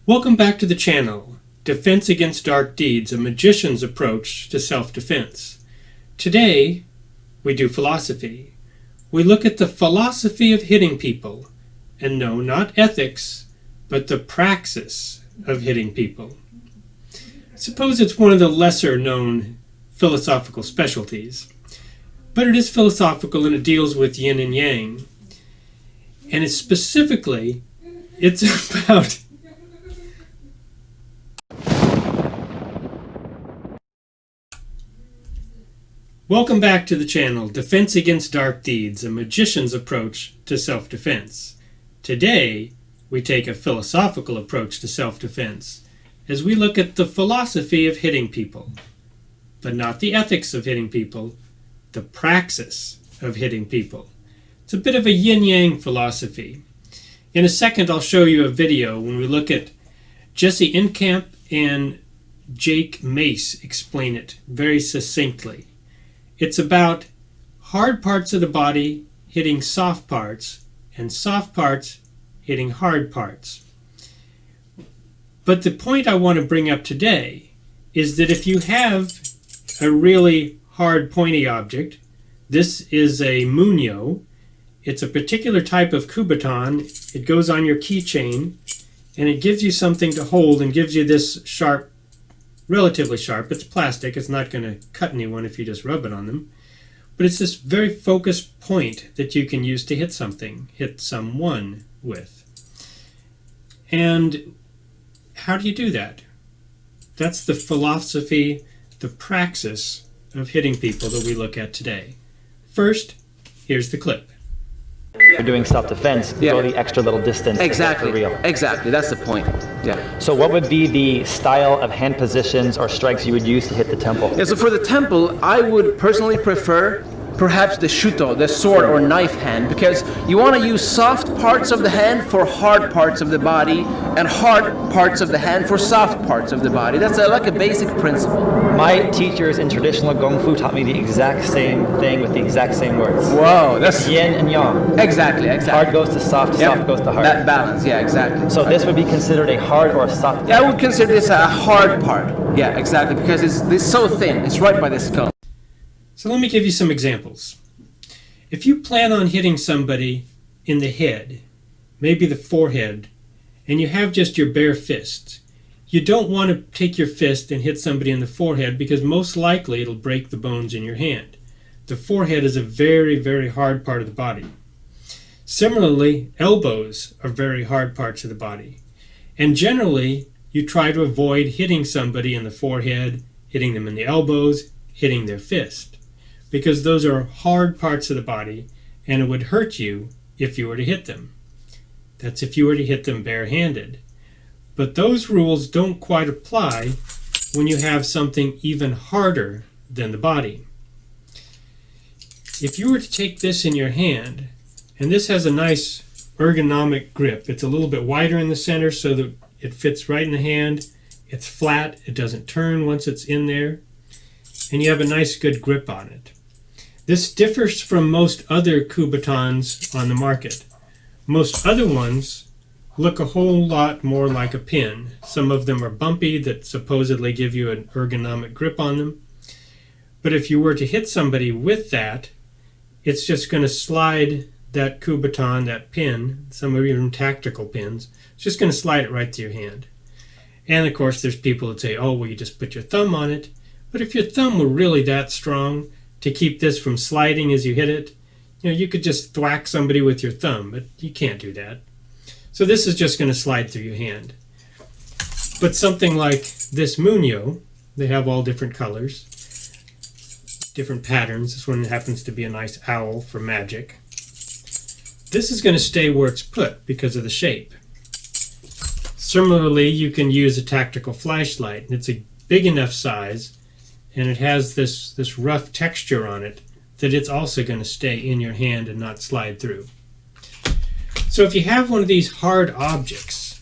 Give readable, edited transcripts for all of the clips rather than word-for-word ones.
Welcome back to the channel, Defense Against Dark Deeds, a magician's approach to self-defense. Today, we do philosophy. We look at the philosophy of hitting people, and no, not ethics, but the praxis of hitting people. Suppose it's one of the lesser known philosophical specialties, but it is philosophical and it deals with yin and yang. And it's about Welcome back to the channel, Defense Against Dark Deeds, a magician's approach to self-defense. Today, we take a philosophical approach to self-defense as we look at the philosophy of hitting people, but not the ethics of hitting people, the praxis of hitting people. It's a bit of a yin-yang philosophy. In a second, I'll show you a video when we look at Jesse Inkamp and Jake Mace explain it very succinctly. It's about hard parts of the body hitting soft parts and soft parts hitting hard parts. But the point I want to bring up today is that if you have a really hard pointy object, this is a Munio. It's a particular type of kubaton. It goes on your keychain and it gives you something to hold and gives you this sharp, relatively sharp, it's plastic, it's not going to cut anyone if you just rub it on them, but it's this very focused point that you can use to hit something, hit someone with. And how do you do that? That's the philosophy, the praxis of hitting people that we look at today. First, here's the clip. You're doing self-defense, go the extra little distance. Exactly. For real. Exactly. That's the point. Yeah. So what would be the style of hand positions or strikes you would use to hit the temple? Yeah, so for the temple, I would personally prefer perhaps the shuto, the sword or knife hand, because you want to use soft parts of the hand for hard parts of the body and hard parts of the hand for soft parts of the body. That's like a basic principle. My teachers in traditional Kung Fu taught me the exact same thing with the exact same words. Whoa, that's yin and yang. Exactly. Hard goes to soft, soft goes to hard. That balance, yeah, exactly. So this would be considered a hard or a soft? Yeah, I would consider this a hard part. Yeah, exactly, because it's so thin. It's right by the skull. So let me give you some examples. If you plan on hitting somebody in the head, maybe the forehead, and you have just your bare fist, you don't want to take your fist and hit somebody in the forehead because most likely it'll break the bones in your hand. The forehead is a very, very hard part of the body. Similarly, elbows are very hard parts of the body. And generally, you try to avoid hitting somebody in the forehead, hitting them in the elbows, hitting their fist, because those are hard parts of the body and it would hurt you if you were to hit them. That's if you were to hit them barehanded. But those rules don't quite apply when you have something even harder than the body. If you were to take this in your hand, and this has a nice ergonomic grip, it's a little bit wider in the center so that it fits right in the hand, it's flat, it doesn't turn once it's in there, and you have a nice good grip on it. This differs from most other kubatons on the market. Most other ones look a whole lot more like a pin. Some of them are bumpy that supposedly give you an ergonomic grip on them. But if you were to hit somebody with that, it's just going to slide that kubaton, that pin, some of even tactical pins, it's just going to slide it right to your hand. And of course there's people that say, oh, well, you just put your thumb on it. But if your thumb were really that strong to keep this from sliding as you hit it, you could just thwack somebody with your thumb, but you can't do that. So this is just going to slide through your hand. But something like this Munio, they have all different colors, different patterns. This one happens to be a nice owl for magic. This is going to stay where it's put because of the shape. Similarly, you can use a tactical flashlight, and it's a big enough size and it has this rough texture on it that it's also going to stay in your hand and not slide through. So if you have one of these hard objects,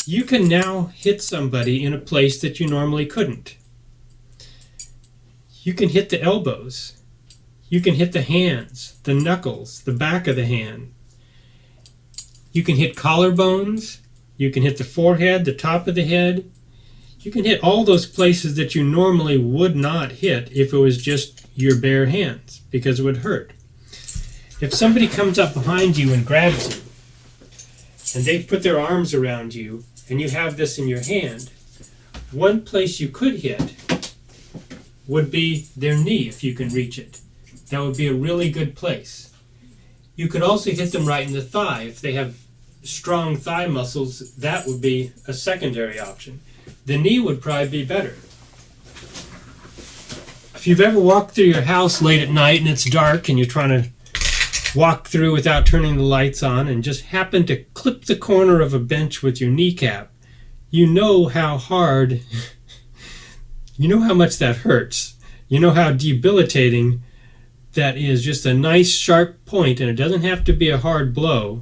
you can now hit somebody in a place that you normally couldn't. You can hit the elbows. You can hit the hands, the knuckles, the back of the hand. You can hit collarbones. You can hit the forehead, the top of the head. You can hit all those places that you normally would not hit if it was just your bare hands, because it would hurt. If somebody comes up behind you and grabs you, and they put their arms around you, and you have this in your hand, one place you could hit would be their knee if you can reach it. That would be a really good place. You could also hit them right in the thigh. If they have strong thigh muscles, that would be a secondary option. The knee would probably be better. If you've ever walked through your house late at night and it's dark and you're trying to walk through without turning the lights on and just happen to clip the corner of a bench with your kneecap, you know how hard, you know how much that hurts. You know how debilitating that is. Just a nice sharp point, and it doesn't have to be a hard blow,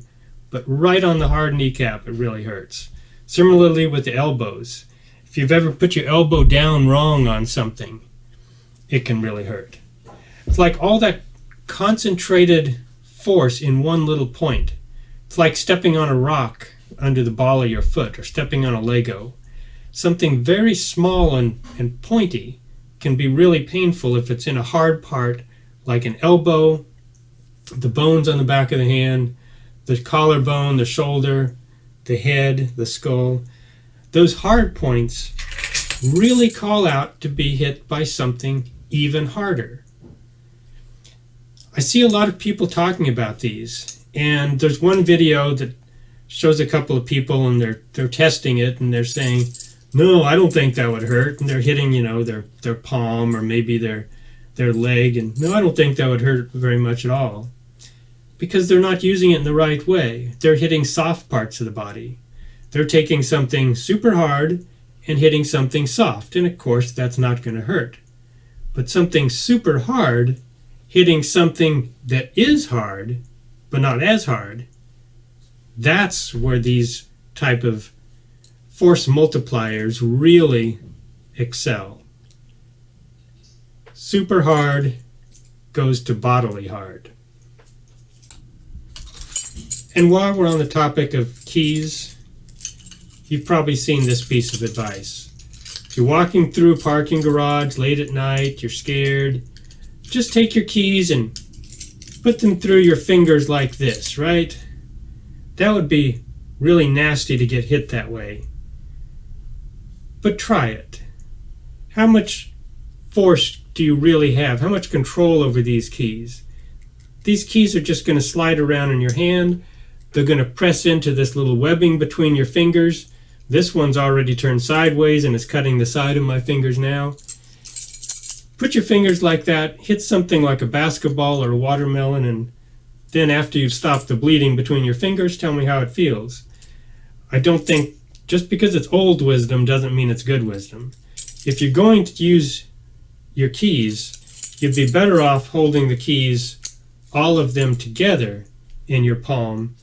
but right on the hard kneecap, it really hurts. Similarly with the elbows. If you've ever put your elbow down wrong on something, it can really hurt. It's like all that concentrated force in one little point. It's like stepping on a rock under the ball of your foot, or stepping on a Lego. Something very small and pointy can be really painful if it's in a hard part, like an elbow, the bones on the back of the hand, the collarbone, the shoulder, the head, the skull. Those hard points really call out to be hit by something even harder. I see a lot of people talking about these, and there's one video that shows a couple of people and they're testing it, and they're saying, no, I don't think that would hurt, and they're hitting, their palm or maybe their leg, and no, I don't think that would hurt very much at all, because they're not using it in the right way. They're hitting soft parts of the body. They're taking something super hard and hitting something soft, and of course that's not going to hurt. But something super hard hitting something that is hard but not as hard, that's where these type of force multipliers really excel. Super hard goes to bodily hard. And while we're on the topic of keys, you've probably seen this piece of advice. If you're walking through a parking garage late at night, you're scared, just take your keys and put them through your fingers like this, right? That would be really nasty to get hit that way. But try it. How much force do you really have? How much control over these keys? These keys are just going to slide around in your hand. They're going to press into this little webbing between your fingers. This one's already turned sideways and is cutting the side of my fingers now. Put your fingers like that, hit something like a basketball or a watermelon, and then after you've stopped the bleeding between your fingers, tell me how it feels. I don't think just because it's old wisdom doesn't mean it's good wisdom. If you're going to use your keys, you'd be better off holding the keys, all of them together in your palm,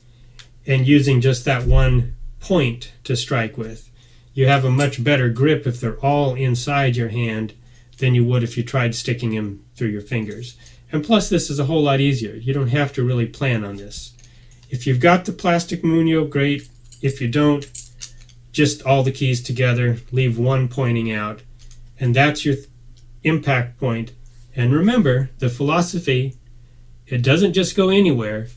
and using just that one point to strike with. You have a much better grip if they're all inside your hand than you would if you tried sticking them through your fingers. And plus, this is a whole lot easier. You don't have to really plan on this. If you've got the plastic Munio, great. If you don't, just all the keys together, leave one pointing out, and that's your impact point. And remember, the philosophy, it doesn't just go anywhere,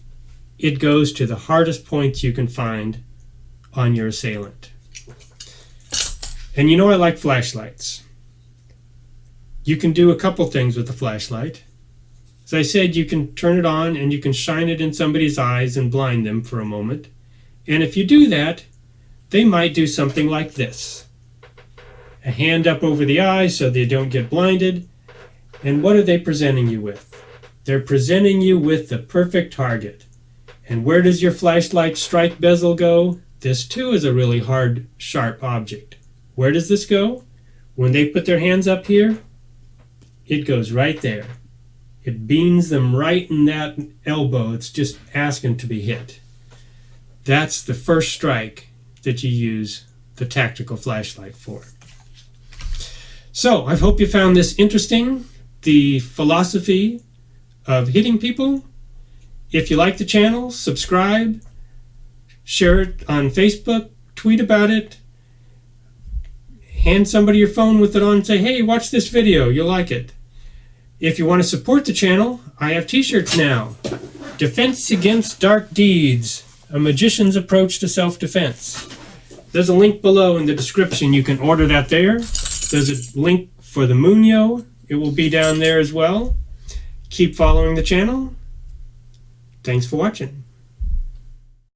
it goes to the hardest points you can find on your assailant. And I like flashlights. You can do a couple things with the flashlight. As I said, you can turn it on and you can shine it in somebody's eyes and blind them for a moment. And if you do that, they might do something like this. A hand up over the eye so they don't get blinded. And what are they presenting you with? They're presenting you with the perfect target. And where does your flashlight strike bezel go? This too is a really hard, sharp object. Where does this go? When they put their hands up here, it goes right there. It beans them right in that elbow. It's just asking to be hit. That's the first strike that you use the tactical flashlight for. So I hope you found this interesting, the philosophy of hitting people. If you like the channel, subscribe, share it on Facebook, tweet about it. Hand somebody your phone with it on and say, hey, watch this video, you'll like it. If you want to support the channel, I have t-shirts now. Defense Against Dark Deeds, a magician's approach to self-defense. There's a link below in the description. You can order that there. There's a link for the Munio. It will be down there as well. Keep following the channel. Thanks for watching.